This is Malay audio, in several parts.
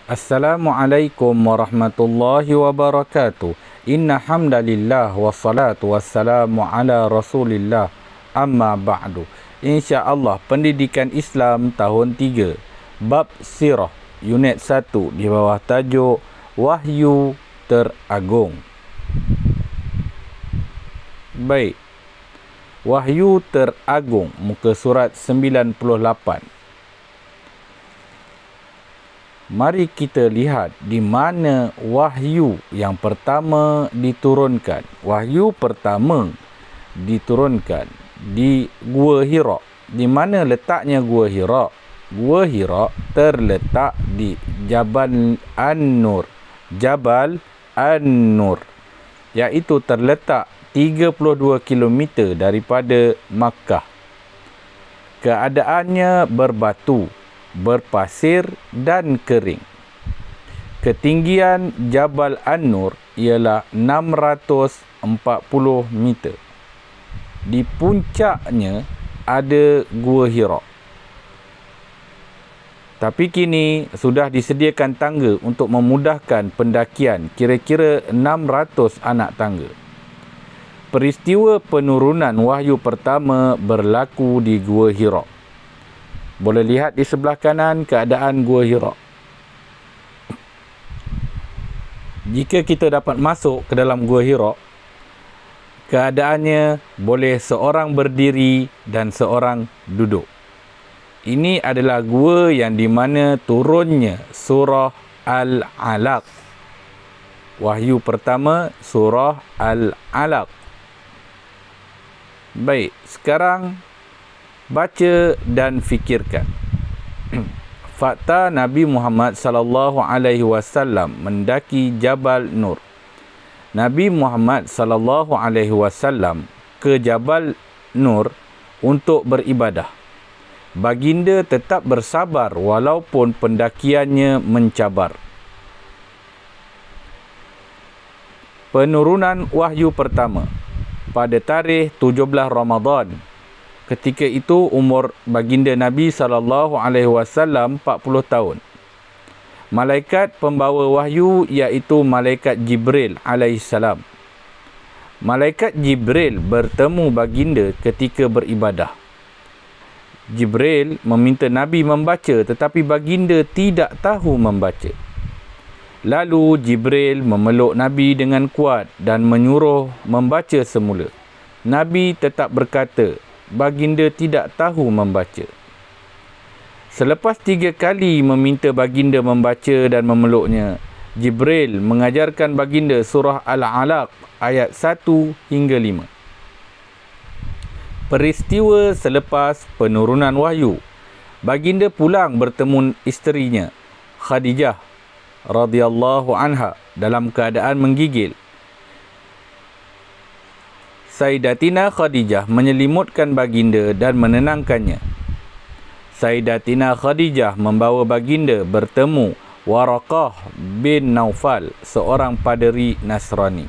Assalamualaikum warahmatullahi wabarakatuh. Inna hamdalillah wassalatu wassalamu ala rasulillah amma ba'du. InsyaAllah Pendidikan Islam tahun 3 Bab Sirah Unit 1 di bawah tajuk Wahyu Teragung. Baik, Wahyu Teragung, muka surat 98. Mari kita lihat di mana wahyu yang pertama diturunkan. Wahyu pertama diturunkan di Gua Hira. Di mana letaknya Gua Hira? Gua Hira terletak di Jabal An-Nur. Jabal An-Nur, iaitu terletak 32 km daripada Makkah. Keadaannya berbatu, berpasir dan kering. Ketinggian Jabal An-Nur ialah 640 meter. Di puncaknya ada Gua Hira. Tapi kini sudah disediakan tangga untuk memudahkan pendakian, kira-kira 600 anak tangga. Peristiwa penurunan wahyu pertama berlaku di Gua Hira. Boleh lihat di sebelah kanan keadaan Gua Hira. Jika kita dapat masuk ke dalam Gua Hira, keadaannya boleh seorang berdiri dan seorang duduk. Ini adalah gua yang di mana turunnya surah Al-Alaq. Wahyu pertama surah Al-Alaq. Baik, sekarang baca dan fikirkan. Fakta Nabi Muhammad sallallahu alaihi wasallam mendaki Jabal Nur. Nabi Muhammad sallallahu alaihi wasallam ke Jabal Nur untuk beribadah. Baginda tetap bersabar walaupun pendakiannya mencabar. Penurunan wahyu pertama pada tarikh 17 Ramadan. Ketika itu umur baginda Nabi SAW 40 tahun. Malaikat pembawa wahyu iaitu Malaikat Jibril alaihissalam. Malaikat Jibril bertemu baginda ketika beribadah. Jibril meminta Nabi membaca, tetapi baginda tidak tahu membaca. Lalu Jibril memeluk Nabi dengan kuat dan menyuruh membaca semula. Nabi tetap berkata, baginda tidak tahu membaca. Selepas 3 kali meminta baginda membaca dan memeluknya, Jibril mengajarkan baginda surah Al-Alaq ayat 1 hingga 5. Peristiwa selepas penurunan wahyu. Baginda pulang bertemu isterinya, Khadijah radhiyallahu anha, dalam keadaan menggigil. Sayyidatina Khadijah menyelimutkan baginda dan menenangkannya. Sayyidatina Khadijah membawa baginda bertemu Waraqah bin Naufal, seorang paderi Nasrani.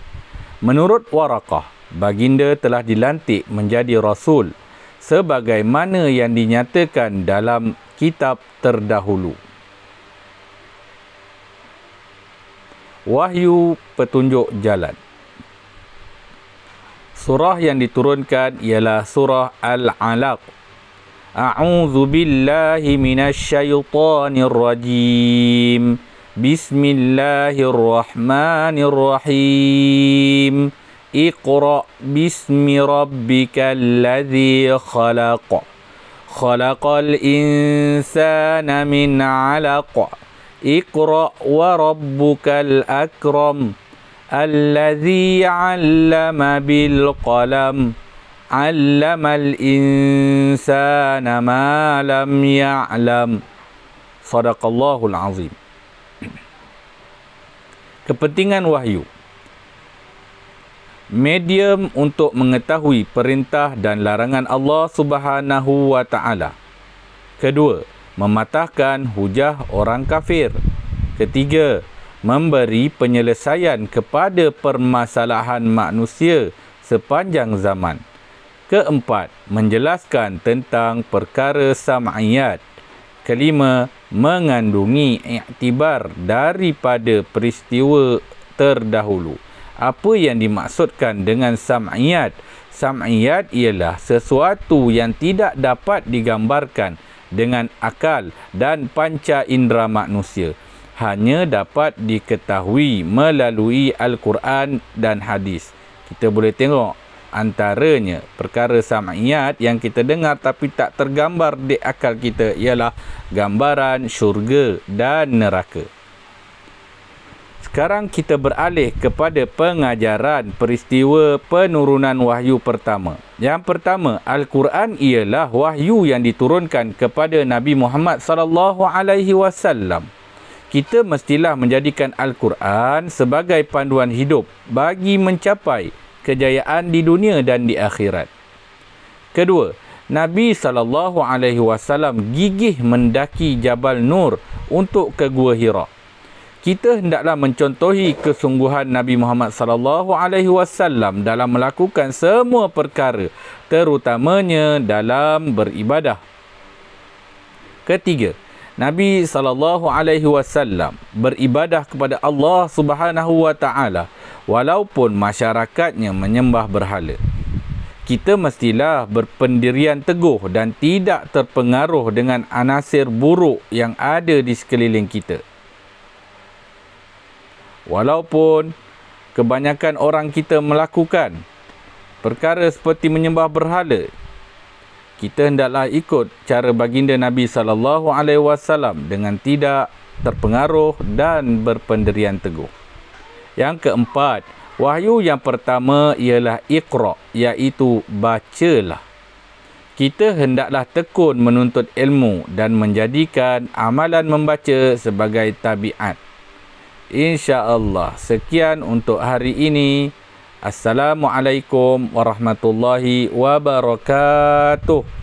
Menurut Waraqah, baginda telah dilantik menjadi Rasul sebagaimana yang dinyatakan dalam kitab terdahulu. Wahyu petunjuk jalan. Surah yang diturunkan ialah surah Al-Alaq. A'udzu billahi minasyaitonir rajim. Bismillahirrahmanirrahim. Iqra bismi rabbikal ladzi khalaq. Khalaqal insana min 'alaq. Iqra wa rabbukal akram. Alladzi 'allama bil qalam. 'Allamal insana ma lam ya'lam. Shadaqallahul azim. Kepentingan wahyu. Medium untuk mengetahui perintah dan larangan Allah Subhanahu wa taala. Kedua, mematahkan hujah orang kafir. Ketiga, memberi penyelesaian kepada permasalahan manusia sepanjang zaman. Keempat, menjelaskan tentang perkara sam'iyat. Kelima, mengandungi iktibar daripada peristiwa terdahulu. Apa yang dimaksudkan dengan sam'iyat? Sam'iyat ialah sesuatu yang tidak dapat digambarkan dengan akal dan panca indera manusia. Hanya dapat diketahui melalui Al-Quran dan hadis. Kita boleh tengok antaranya perkara sam'iyat yang kita dengar tapi tak tergambar di akal kita ialah gambaran syurga dan neraka. Sekarang kita beralih kepada pengajaran peristiwa penurunan wahyu pertama. Yang pertama, Al-Quran ialah wahyu yang diturunkan kepada Nabi Muhammad SAW. Kita mestilah menjadikan Al-Quran sebagai panduan hidup bagi mencapai kejayaan di dunia dan di akhirat. Kedua, Nabi SAW gigih mendaki Jabal Nur untuk ke Gua Hira. Kita hendaklah mencontohi kesungguhan Nabi Muhammad SAW dalam melakukan semua perkara, terutamanya dalam beribadah. Ketiga, Nabi SAW beribadah kepada Allah Subhanahu wa taala walaupun masyarakatnya menyembah berhala. Kita mestilah berpendirian teguh dan tidak terpengaruh dengan anasir buruk yang ada di sekeliling kita. Walaupun kebanyakan orang kita melakukan perkara seperti menyembah berhala, kita hendaklah ikut cara baginda Nabi SAW dengan tidak terpengaruh dan berpendirian teguh. Yang keempat, wahyu yang pertama ialah Iqra, iaitu bacalah. Kita hendaklah tekun menuntut ilmu dan menjadikan amalan membaca sebagai tabiat. InsyaAllah. Sekian untuk hari ini. Assalamualaikum warahmatullahi wabarakatuh.